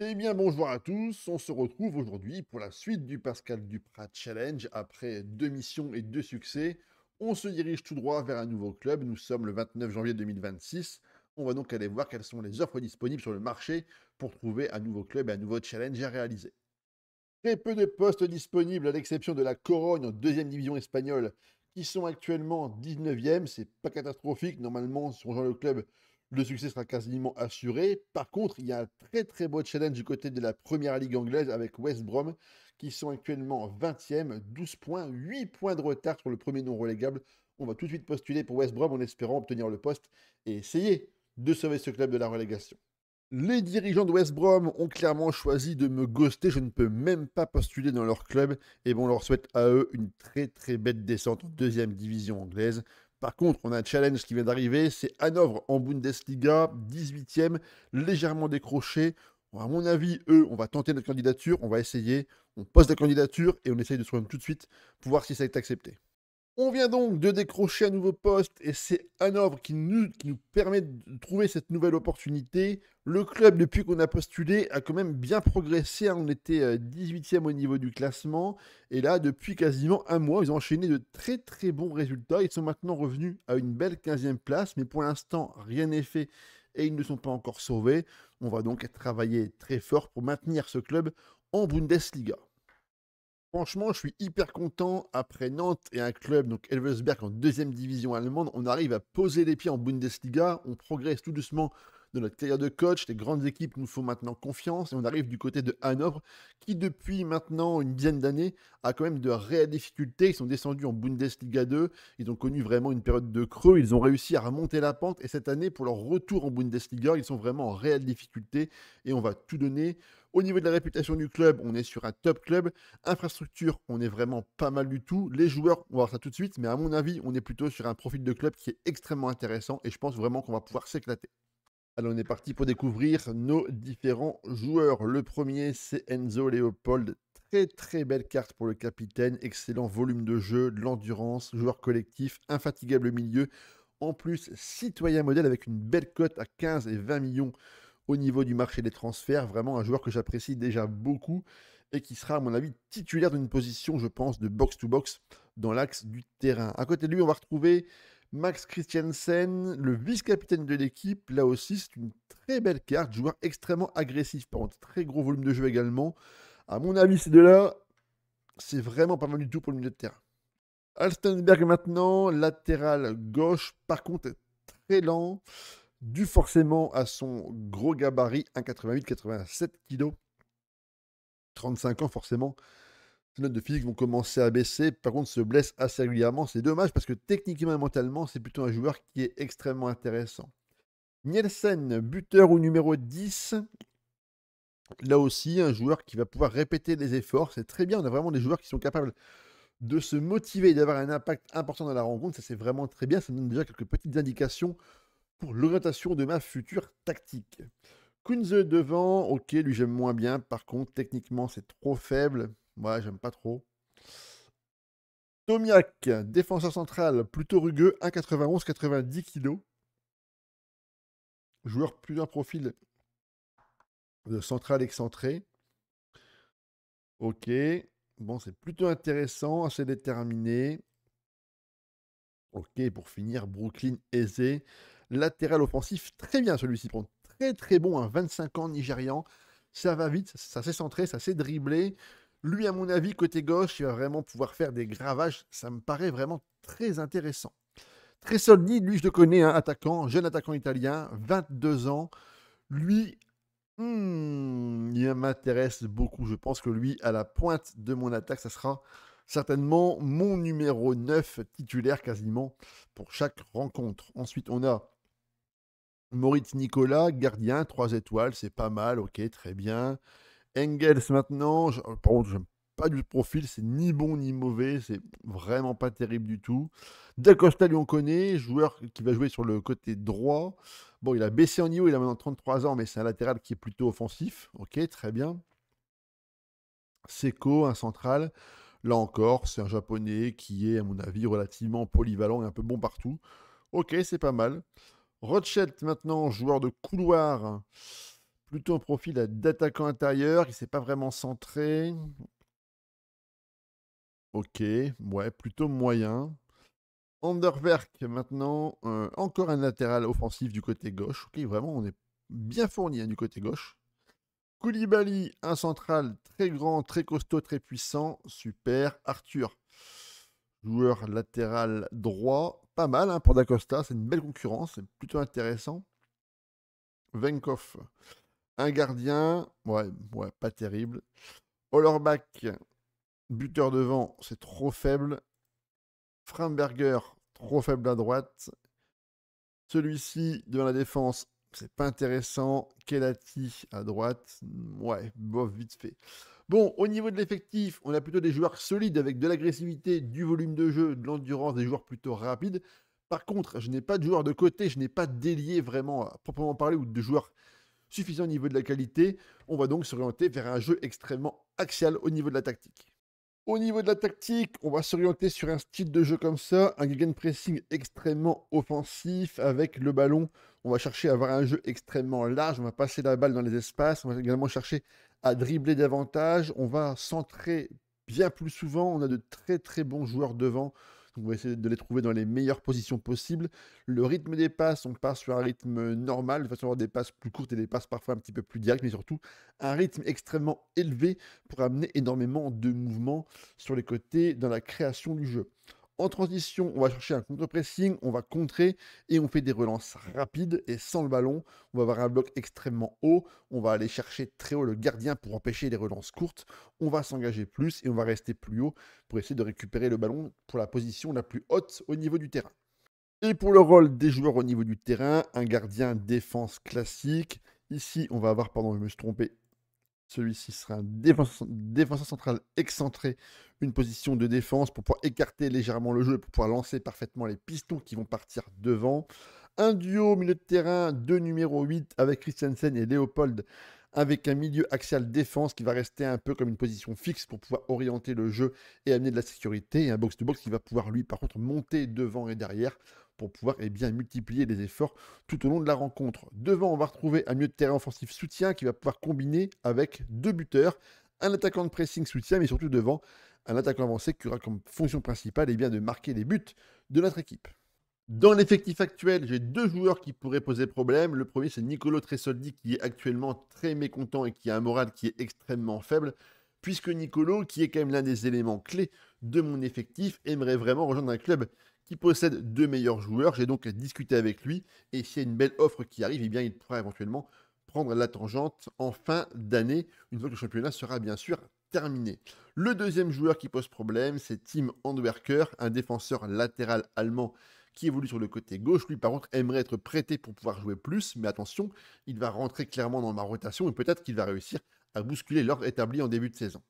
Eh bien, bonjour à tous. On se retrouve aujourd'hui pour la suite du Pascal Duprat Challenge. Après 2 missions et 2 succès, on se dirige tout droit vers un nouveau club. Nous sommes le 29 janvier 2026. On va donc aller voir quelles sont les offres disponibles sur le marché pour trouver un nouveau club et un nouveau challenge à réaliser. Très peu de postes disponibles, à l'exception de la Corogne en deuxième division espagnole, qui sont actuellement 19e. C'est pas catastrophique. Normalement, si on rejoint le club, le succès sera quasiment assuré. Par contre, il y a un très très beau challenge du côté de la première ligue anglaise avec West Brom, qui sont actuellement 20e, 12 points, 8 points de retard sur le premier non relégable. On va tout de suite postuler pour West Brom en espérant obtenir le poste et essayer de sauver ce club de la relégation. Les dirigeants de West Brom ont clairement choisi de me ghoster. Je ne peux même pas postuler dans leur club. Et bon, on leur souhaite à eux une très très belle descente en deuxième division anglaise. Par contre, on a un challenge qui vient d'arriver. C'est Hanovre en Bundesliga, 18e, légèrement décroché. Bon, à mon avis, eux, on va tenter notre candidature. On va essayer. On pose la candidature et on essaye de se rendre tout de suite pour voir si ça a été accepté. On vient donc de décrocher un nouveau poste et c'est Hanovre qui nous permet de trouver cette nouvelle opportunité. Le club, depuis qu'on a postulé, a quand même bien progressé, hein. On était 18e au niveau du classement. Et là, depuis quasiment un mois, ils ont enchaîné de très très bons résultats. Ils sont maintenant revenus à une belle 15e place. Mais pour l'instant, rien n'est fait et ils ne sont pas encore sauvés. On va donc travailler très fort pour maintenir ce club en Bundesliga. Franchement, je suis hyper content. Après Nantes et un club, donc Elversberg en deuxième division allemande, on arrive à poser les pieds en Bundesliga. On progresse tout doucement dans notre carrière de coach. Les grandes équipes nous font maintenant confiance. Et on arrive du côté de Hanovre, qui depuis maintenant une dizaine d'années a quand même de réelles difficultés. Ils sont descendus en Bundesliga 2. Ils ont connu vraiment une période de creux. Ils ont réussi à remonter la pente. Et cette année, pour leur retour en Bundesliga, ils sont vraiment en réelle difficulté. Et on va tout donner. Au niveau de la réputation du club, on est sur un top club. Infrastructure, on est vraiment pas mal du tout. Les joueurs, on va voir ça tout de suite, mais à mon avis, on est plutôt sur un profil de club qui est extrêmement intéressant et je pense vraiment qu'on va pouvoir s'éclater. Alors on est parti pour découvrir nos différents joueurs. Le premier, c'est Enzo Leopold. Très très belle carte pour le capitaine. Excellent volume de jeu, de l'endurance, joueur collectif, infatigable au milieu. En plus, citoyen modèle avec une belle cote à 15 et 20 millions au niveau du marché des transferts. Vraiment un joueur que j'apprécie déjà beaucoup et qui sera, à mon avis, titulaire d'une position, je pense, de box-to-box dans l'axe du terrain. À côté de lui, on va retrouver Max Christiansen, le vice-capitaine de l'équipe. Là aussi, c'est une très belle carte. Joueur extrêmement agressif, par contre, très gros volume de jeu également. À mon avis, ces deux-là, c'est vraiment pas mal du tout pour le milieu de terrain. Alstenberg maintenant, latéral gauche, par contre, très lent, dû forcément à son gros gabarit, 1,88, 87 kg, 35 ans forcément. Les notes de physique vont commencer à baisser. Par contre, se blesse assez régulièrement. C'est dommage parce que techniquement et mentalement, c'est plutôt un joueur qui est extrêmement intéressant. Nielsen, buteur ou numéro 10. Là aussi, un joueur qui va pouvoir répéter les efforts. C'est très bien. On a vraiment des joueurs qui sont capables de se motiver et d'avoir un impact important dans la rencontre. Ça, c'est vraiment très bien. Ça me donne déjà quelques petites indications pour l'orientation de ma future tactique. Kunze devant, ok, lui j'aime moins bien. Par contre, techniquement, c'est trop faible. Ouais, j'aime pas trop. Tomiak, défenseur central, plutôt rugueux, 1,91, 90 kg. Joueur plus un profil de central excentré. Ok. Bon, c'est plutôt intéressant, assez déterminé. Ok, pour finir, Brooklyn aisé. Latéral offensif, très bien celui-ci. Très très bon, un 25 ans nigérian. Ça va vite, ça s'est centré, ça s'est dribblé. Lui, à mon avis, côté gauche, il va vraiment pouvoir faire des gravages. Ça me paraît vraiment très intéressant. Très solide, lui, je le connais, hein, attaquant, jeune attaquant italien, 22 ans. Lui, il m'intéresse beaucoup. Je pense que lui, à la pointe de mon attaque, ça sera certainement mon numéro 9 titulaire quasiment pour chaque rencontre. Ensuite, on a Moritz Nicolas, gardien, 3 étoiles, c'est pas mal, ok, très bien. Engels maintenant, par contre, j'aime pas du profil, c'est ni bon ni mauvais, c'est vraiment pas terrible du tout. Da Costa, lui, on connaît, joueur qui va jouer sur le côté droit. Bon, il a baissé en niveau, il a maintenant 33 ans, mais c'est un latéral qui est plutôt offensif. Ok, très bien. Seko, un central. Là encore, c'est un japonais qui est, à mon avis, relativement polyvalent et un peu bon partout. Ok, c'est pas mal. Rothschild maintenant, joueur de couloir, plutôt un profil d'attaquant intérieur, il ne s'est pas vraiment centré. OK, ouais, plutôt moyen. Anderwerk maintenant, encore un latéral offensif du côté gauche. OK, vraiment on est bien fourni, hein, du côté gauche. Koulibaly, un central très grand, très costaud, très puissant. Super. Arthur, joueur latéral droit. Pas mal, hein, pour Dacosta, c'est une belle concurrence, c'est plutôt intéressant. Venkov, un gardien. Ouais, ouais, pas terrible. Hollerbach, buteur devant, c'est trop faible. Framberger, trop faible à droite. Celui-ci, devant la défense, c'est pas intéressant. Kelati à droite, ouais, bof, vite fait. Bon, au niveau de l'effectif, on a plutôt des joueurs solides avec de l'agressivité, du volume de jeu, de l'endurance, des joueurs plutôt rapides. Par contre, je n'ai pas de joueurs de côté, je n'ai pas d'ailier vraiment à proprement parler ou de joueurs suffisants au niveau de la qualité. On va donc s'orienter vers un jeu extrêmement axial au niveau de la tactique. Au niveau de la tactique, on va s'orienter sur un style de jeu comme ça, un gegenpressing extrêmement offensif avec le ballon. On va chercher à avoir un jeu extrêmement large, on va passer la balle dans les espaces, on va également chercher à dribbler davantage, on va centrer bien plus souvent, on a de très très bons joueurs devant, donc on va essayer de les trouver dans les meilleures positions possibles. Le rythme des passes, on part sur un rythme normal, de façon à avoir des passes plus courtes et des passes parfois un petit peu plus directes, mais surtout un rythme extrêmement élevé pour amener énormément de mouvements sur les côtés dans la création du jeu. En transition, on va chercher un contre-pressing, on va contrer et on fait des relances rapides et sans le ballon. On va avoir un bloc extrêmement haut, on va aller chercher très haut le gardien pour empêcher les relances courtes. On va s'engager plus et on va rester plus haut pour essayer de récupérer le ballon pour la position la plus haute au niveau du terrain. Et pour le rôle des joueurs au niveau du terrain, un gardien défense classique. Ici, on va avoir, pardon, je me suis trompé, celui-ci sera un défenseur central excentré, une position de défense pour pouvoir écarter légèrement le jeu et pour pouvoir lancer parfaitement les pistons qui vont partir devant. Un duo milieu de terrain de numéro 8 avec Christiansen et Léopold, avec un milieu axial défense qui va rester un peu comme une position fixe pour pouvoir orienter le jeu et amener de la sécurité. Et un box-to-box qui va pouvoir lui par contre monter devant et derrière pour pouvoir multiplier les efforts tout au long de la rencontre. Devant, on va retrouver un milieu de terrain offensif soutien qui va pouvoir combiner avec deux buteurs, un attaquant de pressing soutien, mais surtout devant, un attaquant avancé qui aura comme fonction principale de marquer les buts de notre équipe. Dans l'effectif actuel, j'ai deux joueurs qui pourraient poser problème. Le premier, c'est Nicolo Tresoldi, qui est actuellement très mécontent et qui a un moral qui est extrêmement faible, puisque Nicolo, qui est quand même l'un des éléments clés de mon effectif, aimerait vraiment rejoindre un club qui possède deux meilleurs joueurs. J'ai donc discuté avec lui, et s'il y a une belle offre qui arrive, il pourra éventuellement prendre la tangente en fin d'année, une fois que le championnat sera bien sûr terminé. Le deuxième joueur qui pose problème, c'est Tim Handwerker, un défenseur latéral allemand qui évolue sur le côté gauche. Lui, par contre, aimerait être prêté pour pouvoir jouer plus, mais attention, il va rentrer clairement dans ma rotation et peut-être qu'il va réussir à bousculer l'ordre établi en début de saison.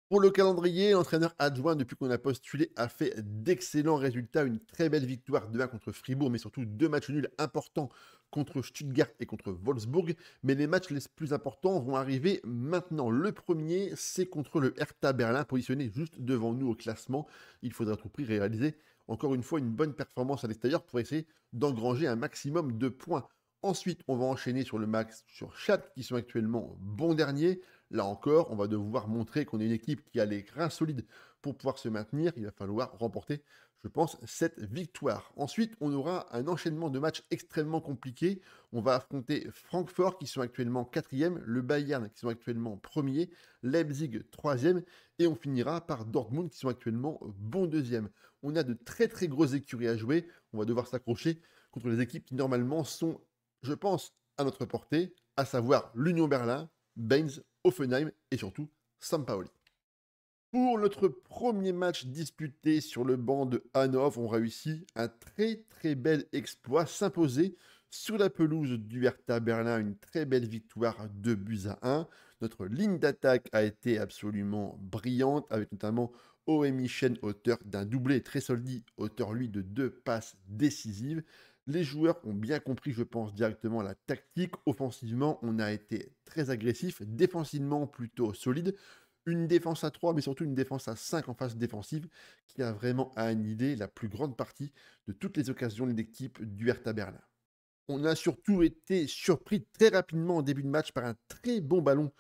Pour le calendrier, l'entraîneur adjoint, depuis qu'on a postulé, a fait d'excellents résultats. Une très belle victoire 2-1 contre Fribourg, mais surtout deux matchs nuls importants contre Stuttgart et contre Wolfsburg. Mais les matchs les plus importants vont arriver maintenant. Le premier, c'est contre le Hertha Berlin, positionné juste devant nous au classement. Il faudra à tout prix réaliser, encore une fois, une bonne performance à l'extérieur pour essayer d'engranger un maximum de points. Ensuite, on va enchaîner sur le max sur Schalke, qui sont actuellement bons derniers. Là encore, on va devoir montrer qu'on est une équipe qui a les reins solides pour pouvoir se maintenir. Il va falloir remporter, je pense, cette victoire. Ensuite, on aura un enchaînement de matchs extrêmement compliqués. On va affronter Francfort, qui sont actuellement 4e, le Bayern, qui sont actuellement 1er, Leipzig 3e, et on finira par Dortmund, qui sont actuellement bon 2e. On a de très très grosses écuries à jouer. On va devoir s'accrocher contre les équipes qui normalement sont, je pense, à notre portée, à savoir l'Union Berlin, Mainz, Offenheim et surtout Sampaoli. Pour notre premier match disputé sur le banc de Hanovre, on réussit un très très bel exploit, s'imposer sur la pelouse du Hertha Berlin, une très belle victoire 2-1. Notre ligne d'attaque a été absolument brillante, avec notamment Oemi Chen, auteur d'un doublé, très solide, auteur lui de deux passes décisives. Les joueurs ont bien compris, je pense, directement la tactique. Offensivement, on a été très agressif, défensivement plutôt solide. Une défense à 3, mais surtout une défense à 5 en phase défensive, qui a vraiment annihiler la plus grande partie de toutes les occasions de l'équipe du Hertha Berlin. On a surtout été surpris très rapidement en début de match par un très bon ballon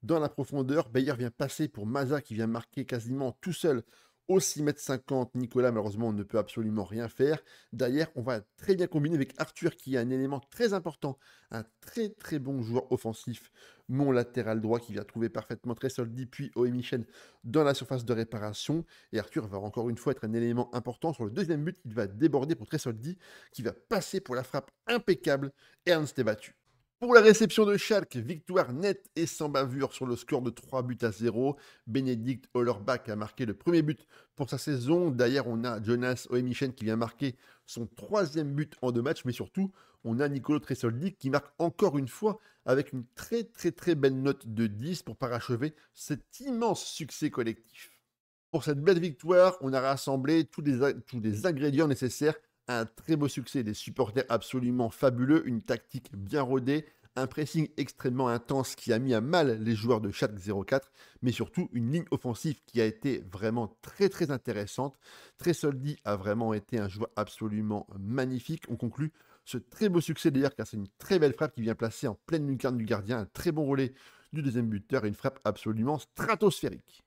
dans la profondeur. Bayer vient passer pour Maza qui vient marquer quasiment tout seul au 6,50 m. Nicolas, malheureusement, on ne peut absolument rien faire. Derrière, on va très bien combiner avec Arthur qui est un élément très important, un très très bon joueur offensif. Mon latéral droit qui vient trouver parfaitement Tresoldi puis Oemichen dans la surface de réparation. Et Arthur va encore une fois être un élément important. Sur le deuxième but, il va déborder pour Tresoldi qui va passer pour la frappe impeccable. Ernst est battu. Pour la réception de Schalke, victoire nette et sans bavure sur le score de 3-0. Benedikt Hollerbach a marqué le premier but pour sa saison. Derrière, on a Jonas Oemichen qui vient marquer son troisième but en 2 matchs. Mais surtout, on a Nicolo Tresoldi qui marque encore une fois avec une très très très belle note de 10 pour parachever cet immense succès collectif. Pour cette belle victoire, on a rassemblé tous les ingrédients nécessaires à un très beau succès. Des supporters absolument fabuleux, une tactique bien rodée, un pressing extrêmement intense qui a mis à mal les joueurs de Schalke 04, mais surtout une ligne offensive qui a été vraiment très très intéressante. Tresoldi a vraiment été un joueur absolument magnifique. On conclut ce très beau succès d'ailleurs car c'est une très belle frappe qui vient placer en pleine lucarne du gardien, un très bon relais du deuxième buteur et une frappe absolument stratosphérique.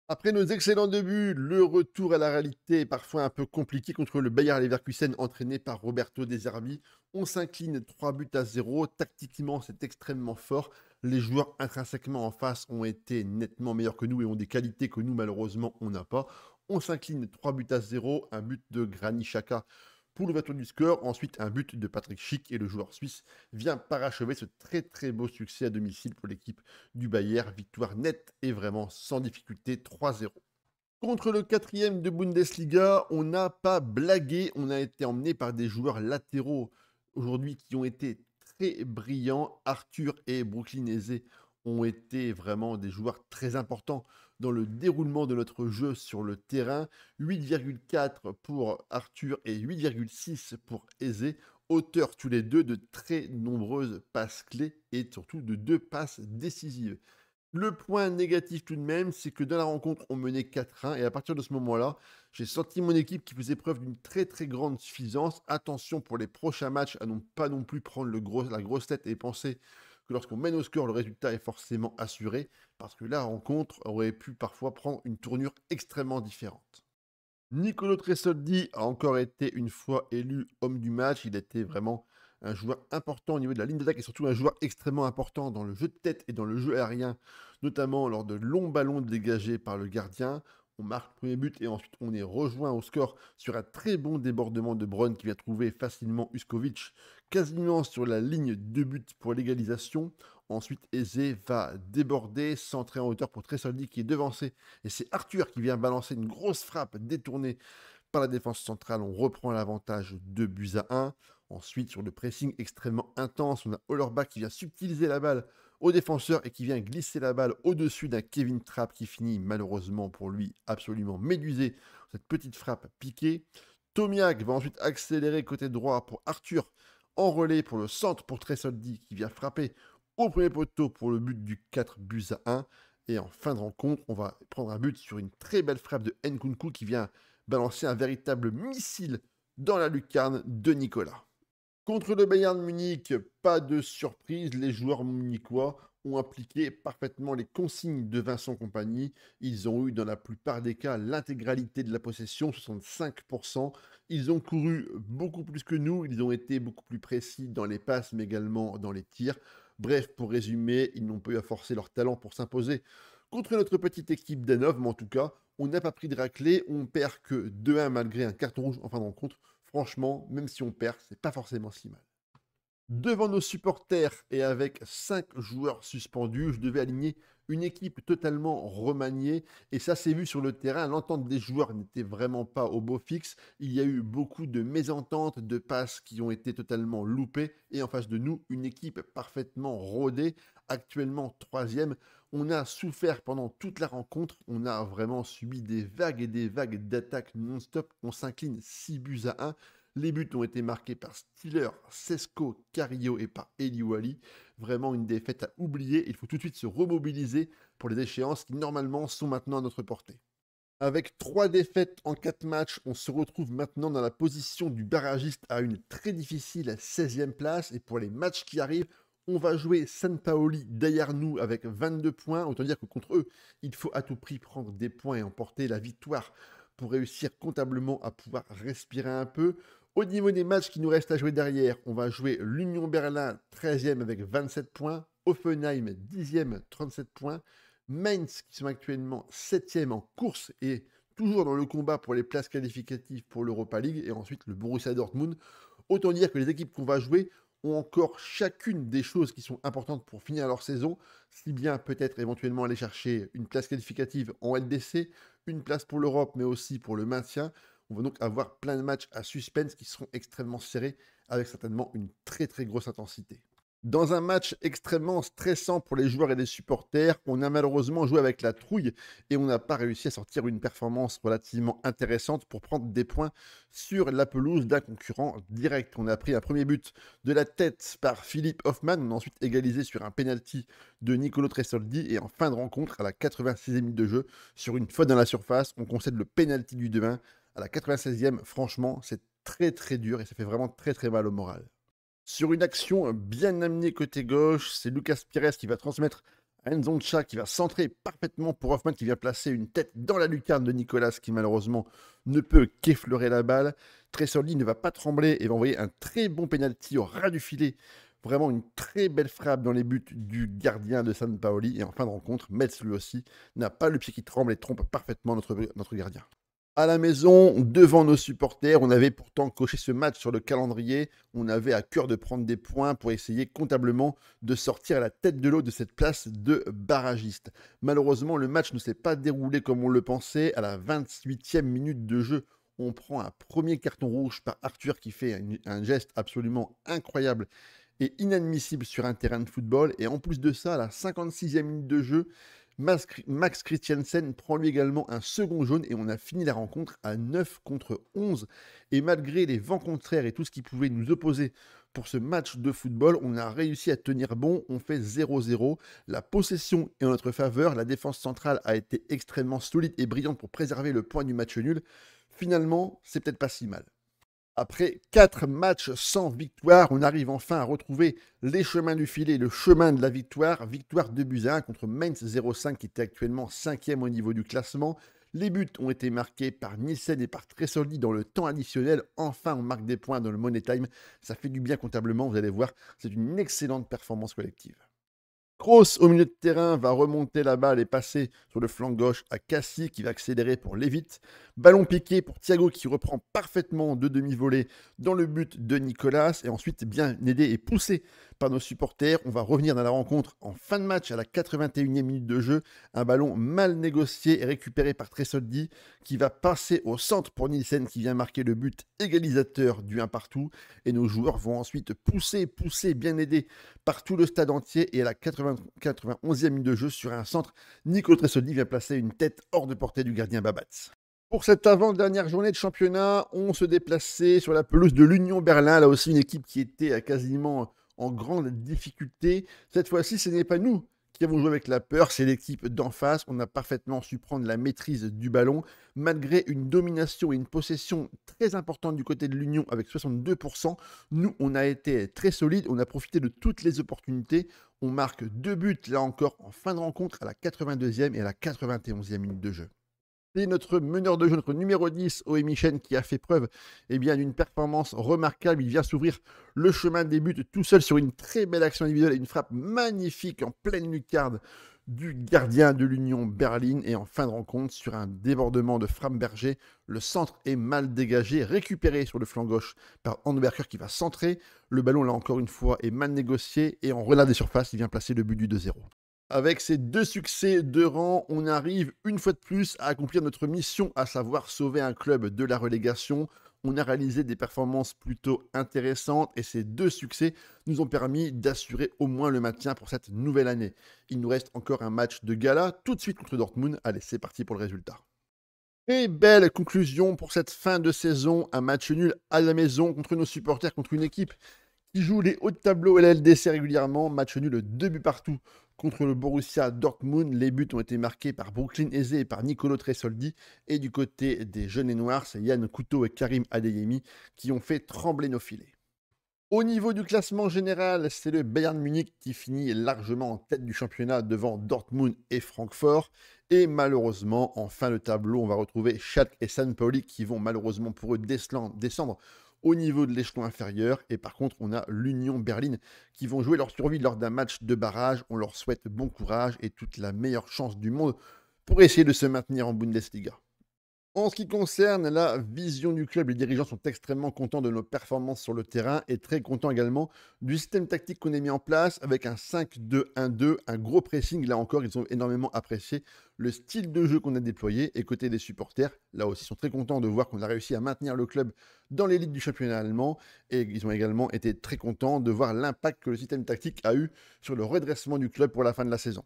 Après nos excellents débuts, le retour à la réalité est parfois un peu compliqué contre le Bayer Leverkusen entraîné par Roberto De Zerbi. On s'incline 3-0. Tactiquement, c'est extrêmement fort. Les joueurs intrinsèquement en face ont été nettement meilleurs que nous et ont des qualités que nous, malheureusement, on n'a pas. On s'incline 3-0. Un but de Granit Xhaka pour l'ouverture du score. Ensuite, un but de Patrick Schick et le joueur suisse vient parachever ce très très beau succès à domicile pour l'équipe du Bayern. Victoire nette et vraiment sans difficulté 3-0. Contre le quatrième de Bundesliga, on n'a pas blagué. On a été emmené par des joueurs latéraux aujourd'hui qui ont été très brillants. Arthur et Brooklyn Eze ont été vraiment des joueurs très importants dans le déroulement de notre jeu sur le terrain. 8,4 pour Arthur et 8,6 pour Eze. Auteurs tous les deux de très nombreuses passes clés et surtout de 2 passes décisives. Le point négatif tout de même, c'est que dans la rencontre, on menait 4-1 et à partir de ce moment-là, j'ai senti mon équipe qui faisait preuve d'une très très grande suffisance. Attention pour les prochains matchs à ne pas non plus prendre la grosse tête et penser que lorsqu'on mène au score, le résultat est forcément assuré parce que la rencontre aurait pu parfois prendre une tournure extrêmement différente. Nicolo Tresoldi a encore été une fois élu homme du match. Il était vraiment un joueur important au niveau de la ligne d'attaque et surtout un joueur extrêmement important dans le jeu de tête et dans le jeu aérien, notamment lors de longs ballons dégagés par le gardien. On marque le premier but et ensuite on est rejoint au score sur un très bon débordement de Bruyne qui vient trouver facilement Uskovic quasiment sur la ligne de but pour l'égalisation. Ensuite, Eze va déborder, centrer en hauteur pour Tresoldi qui est devancé. Et c'est Arthur qui vient balancer une grosse frappe détournée par la défense centrale. On reprend l'avantage 2-1. Ensuite, sur le pressing extrêmement intense, on a Hollerbach qui vient subtiliser la balle au défenseur et qui vient glisser la balle au-dessus d'un Kevin Trapp qui finit malheureusement pour lui absolument médusé. Cette petite frappe piquée. Tomiak va ensuite accélérer côté droit pour Arthur en relais pour le centre pour Tresoldi qui vient frapper au premier poteau pour le but du 4-1. Et en fin de rencontre, on va prendre un but sur une très belle frappe de Nkunku qui vient balancer un véritable missile dans la lucarne de Nicolas. Contre le Bayern Munich, pas de surprise, les joueurs munichois ont appliqué parfaitement les consignes de Vincent Kompany. Ils ont eu dans la plupart des cas l'intégralité de la possession, 65%. Ils ont couru beaucoup plus que nous, ils ont été beaucoup plus précis dans les passes mais également dans les tirs. Bref, pour résumer, ils n'ont pas eu à forcer leur talent pour s'imposer contre notre petite équipe d'Hanovre, mais en tout cas, on n'a pas pris de raclée, on perd que 2-1 malgré un carton rouge en fin de rencontre. Franchement, même si on perd, c'est pas forcément si mal. Devant nos supporters et avec 5 joueurs suspendus, je devais aligner une équipe totalement remaniée. Et ça s'est vu sur le terrain. L'entente des joueurs n'était vraiment pas au beau fixe. Il y a eu beaucoup de mésententes, de passes qui ont été totalement loupées. Et en face de nous, une équipe parfaitement rodée, actuellement troisième. On a souffert pendant toute la rencontre. On a vraiment subi des vagues et des vagues d'attaques non-stop. On s'incline 6-1. Les buts ont été marqués par Stiller, Sesko, Carillo et par Eliouali. Vraiment une défaite à oublier. Il faut tout de suite se remobiliser pour les échéances qui normalement sont maintenant à notre portée. Avec 3 défaites en 4 matchs, on se retrouve maintenant dans la position du barragiste à une très difficile 16e place. Et pour les matchs qui arrivent, on va jouer San Paoli derrière nous avec 22 points. Autant dire que contre eux, il faut à tout prix prendre des points et emporter la victoire pour réussir comptablement à pouvoir respirer un peu. Au niveau des matchs qui nous restent à jouer derrière, on va jouer l'Union Berlin 13e avec 27 points, Offenheim 10e 37 points, Mainz qui sont actuellement 7e en course et toujours dans le combat pour les places qualificatives pour l'Europa League, et ensuite le Borussia Dortmund. Autant dire que les équipes qu'on va jouer ont encore chacune des choses qui sont importantes pour finir leur saison, si bien peut-être éventuellement aller chercher une place qualificative en LDC, une place pour l'Europe, mais aussi pour le maintien. On va donc avoir plein de matchs à suspense qui seront extrêmement serrés, avec certainement une très très grosse intensité. Dans un match extrêmement stressant pour les joueurs et les supporters, on a malheureusement joué avec la trouille et on n'a pas réussi à sortir une performance relativement intéressante pour prendre des points sur la pelouse d'un concurrent direct. On a pris un premier but de la tête par Philippe Hoffmann, on a ensuite égalisé sur un penalty de Nicolo Tresoldi et en fin de rencontre, à la 86e minute de jeu, sur une faute dans la surface, on concède le penalty du 2-1 à la 96e. Franchement, c'est très très dur et ça fait vraiment très très mal au moral. Sur une action bien amenée côté gauche, c'est Lucas Pires qui va transmettre à Nzoncha qui va centrer parfaitement pour Hoffman qui vient placer une tête dans la lucarne de Nicolas qui malheureusement ne peut qu'effleurer la balle. Tresoldi ne va pas trembler et va envoyer un très bon penalty au ras du filet. Vraiment une très belle frappe dans les buts du gardien de San Paoli. Et en fin de rencontre, Metz lui aussi n'a pas le pied qui tremble et trompe parfaitement notre gardien. À la maison, devant nos supporters, on avait pourtant coché ce match sur le calendrier. On avait à cœur de prendre des points pour essayer comptablement de sortir à la tête de l'eau de cette place de barragiste. Malheureusement, le match ne s'est pas déroulé comme on le pensait. À la 28e minute de jeu, on prend un premier carton rouge par Arthur qui fait un geste absolument incroyable et inadmissible sur un terrain de football. Et en plus de ça, à la 56e minute de jeu, Max Christiansen prend lui également un second jaune et on a fini la rencontre à 9 contre 11. Et malgré les vents contraires et tout ce qui pouvait nous opposer pour ce match de football, on a réussi à tenir bon. On fait 0-0. La possession est en notre faveur. La défense centrale a été extrêmement solide et brillante pour préserver le point du match nul. Finalement, c'est peut-être pas si mal. Après 4 matchs sans victoire, on arrive enfin à retrouver les chemins du filet, le chemin de la victoire. Victoire de buts à 1 contre Mainz 05 qui était actuellement 5e au niveau du classement. Les buts ont été marqués par Nielsen et par Tresoldi dans le temps additionnel. Enfin, on marque des points dans le Money Time. Ça fait du bien comptablement, vous allez voir. C'est une excellente performance collective. Kroos au milieu de terrain va remonter la balle et passer sur le flanc gauche à Cassie qui va accélérer pour Levitt. Ballon piqué pour Thiago qui reprend parfaitement de demi-volée dans le but de Nicolas. Et ensuite, bien aidé et poussé par nos supporters, on va revenir dans la rencontre en fin de match à la 81e minute de jeu. Un ballon mal négocié et récupéré par Tresoldi qui va passer au centre pour Nielsen qui vient marquer le but égalisateur du 1 partout. Et nos joueurs vont ensuite pousser, bien aidés par tout le stade entier. Et à la 91e minute de jeu sur un centre, Nicolo Tresoldi vient placer une tête hors de portée du gardien Babatz. Pour cette avant-dernière journée de championnat, on se déplaçait sur la pelouse de l'Union Berlin. Là aussi, une équipe qui était quasiment en grande difficulté. Cette fois-ci, ce n'est pas nous qui avons joué avec la peur, c'est l'équipe d'en face. On a parfaitement su prendre la maîtrise du ballon, malgré une domination et une possession très importante du côté de l'Union avec 62%. Nous, on a été très solide, on a profité de toutes les opportunités. On marque 2 buts, là encore, en fin de rencontre, à la 82e et à la 91e minute de jeu. C'est notre meneur de jeu, notre numéro 10, Oé Michen, qui a fait preuve d'une performance remarquable. Il vient s'ouvrir le chemin des buts tout seul sur une très belle action individuelle et une frappe magnifique en pleine lucarne du gardien de l'Union Berlin. Et en fin de rencontre, sur un débordement de Framberger, le centre est mal dégagé, récupéré sur le flanc gauche par Handwerker qui va centrer. Le ballon, là encore une fois, est mal négocié et en relais des surfaces, il vient placer le but du 2-0. Avec ces 2 succès de rang, on arrive une fois de plus à accomplir notre mission, à savoir sauver un club de la relégation. On a réalisé des performances plutôt intéressantes et ces 2 succès nous ont permis d'assurer au moins le maintien pour cette nouvelle année. Il nous reste encore un match de gala tout de suite contre Dortmund. Allez, c'est parti pour le résultat. Et belle conclusion pour cette fin de saison, un match nul à la maison contre nos supporters, contre une équipe qui joue les hauts de tableau et la LDC régulièrement. Match nul 2 buts partout Contre le Borussia Dortmund, les buts ont été marqués par Brooklyn Eze et par Nicolo Tresoldi. Et du côté des jeunes et noirs, c'est Yann Couto et Karim Adeyemi qui ont fait trembler nos filets. Au niveau du classement général, c'est le Bayern Munich qui finit largement en tête du championnat devant Dortmund et Francfort. Et malheureusement, en fin de tableau, on va retrouver Schalke et St. Pauli qui vont malheureusement pour eux descendre au niveau de l'échelon inférieur. Et par contre, on a l'Union Berlin qui vont jouer leur survie lors d'un match de barrage. On leur souhaite bon courage et toute la meilleure chance du monde pour essayer de se maintenir en Bundesliga. En ce qui concerne la vision du club, les dirigeants sont extrêmement contents de nos performances sur le terrain et très contents également du système tactique qu'on a mis en place avec un 5-2-1-2, un gros pressing. Là encore, ils ont énormément apprécié le style de jeu qu'on a déployé. Et côté des supporters, là aussi, ils sont très contents de voir qu'on a réussi à maintenir le club dans l'élite du championnat allemand. Et ils ont également été très contents de voir l'impact que le système tactique a eu sur le redressement du club pour la fin de la saison.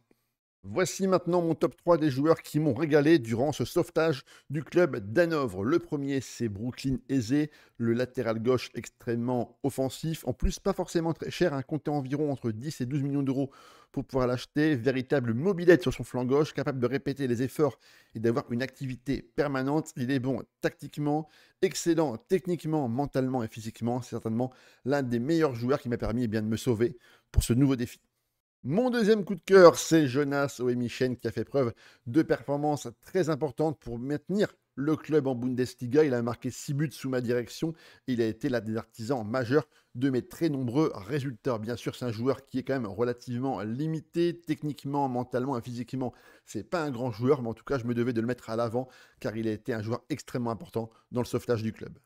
Voici maintenant mon top 3 des joueurs qui m'ont régalé durant ce sauvetage du club d'Hanovre. Le premier, c'est Brooklyn Eze, le latéral gauche extrêmement offensif. En plus, pas forcément très cher, compté environ entre 10 et 12 millions d'euros pour pouvoir l'acheter. Véritable mobilette sur son flanc gauche, capable de répéter les efforts et d'avoir une activité permanente. Il est bon tactiquement, excellent techniquement, mentalement et physiquement. C'est certainement l'un des meilleurs joueurs qui m'a permis de me sauver pour ce nouveau défi. Mon deuxième coup de cœur, c'est Jonas Oemichen qui a fait preuve de performances très importantes pour maintenir le club en Bundesliga. Il a marqué 6 buts sous ma direction. Il a été l'un des artisans majeurs de mes très nombreux résultats. Bien sûr, c'est un joueur qui est quand même relativement limité techniquement, mentalement et physiquement. C'est pas un grand joueur, mais en tout cas, je me devais de le mettre à l'avant car il a été un joueur extrêmement important dans le sauvetage du club.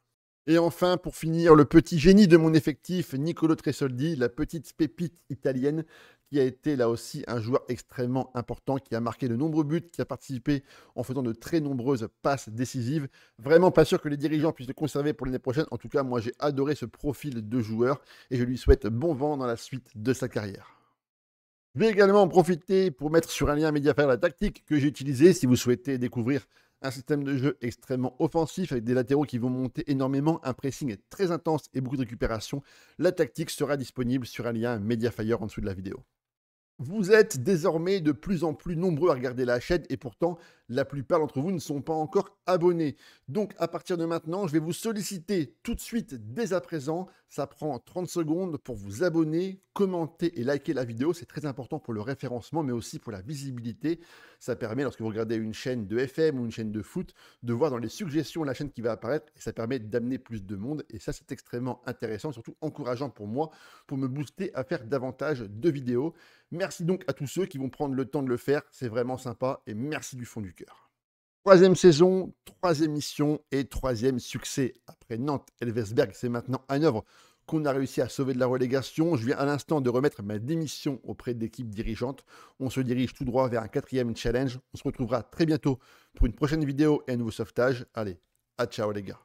Et enfin, pour finir, le petit génie de mon effectif, Nicolo Tresoldi, la petite pépite italienne, qui a été là aussi un joueur extrêmement important, qui a marqué de nombreux buts, qui a participé en faisant de très nombreuses passes décisives. Vraiment pas sûr que les dirigeants puissent le conserver pour l'année prochaine. En tout cas, moi j'ai adoré ce profil de joueur et je lui souhaite bon vent dans la suite de sa carrière. Je vais également en profiter pour mettre sur un lien Mediafire la tactique que j'ai utilisée si vous souhaitez découvrir un système de jeu extrêmement offensif avec des latéraux qui vont monter énormément, un pressing très intense et beaucoup de récupération. La tactique sera disponible sur un lien Mediafire en dessous de la vidéo. Vous êtes désormais de plus en plus nombreux à regarder la chaîne et pourtant, la plupart d'entre vous ne sont pas encore abonnés. Donc, à partir de maintenant, je vais vous solliciter tout de suite, dès à présent. Ça prend 30 secondes pour vous abonner, commenter et liker la vidéo. C'est très important pour le référencement, mais aussi pour la visibilité. Ça permet, lorsque vous regardez une chaîne de FM ou une chaîne de foot, de voir dans les suggestions la chaîne qui va apparaître et ça permet d'amener plus de monde. Et ça, c'est extrêmement intéressant, surtout encourageant pour moi, pour me booster à faire davantage de vidéos. Merci donc à tous ceux qui vont prendre le temps de le faire, c'est vraiment sympa et merci du fond du cœur. Troisième saison, troisième mission et troisième succès. Après Nantes, Elversberg, c'est maintenant Hanovre qu'on a réussi à sauver de la relégation. Je viens à l'instant de remettre ma démission auprès de l'équipe dirigeante. On se dirige tout droit vers un quatrième challenge. On se retrouvera très bientôt pour une prochaine vidéo et un nouveau sauvetage. Allez, à ciao les gars.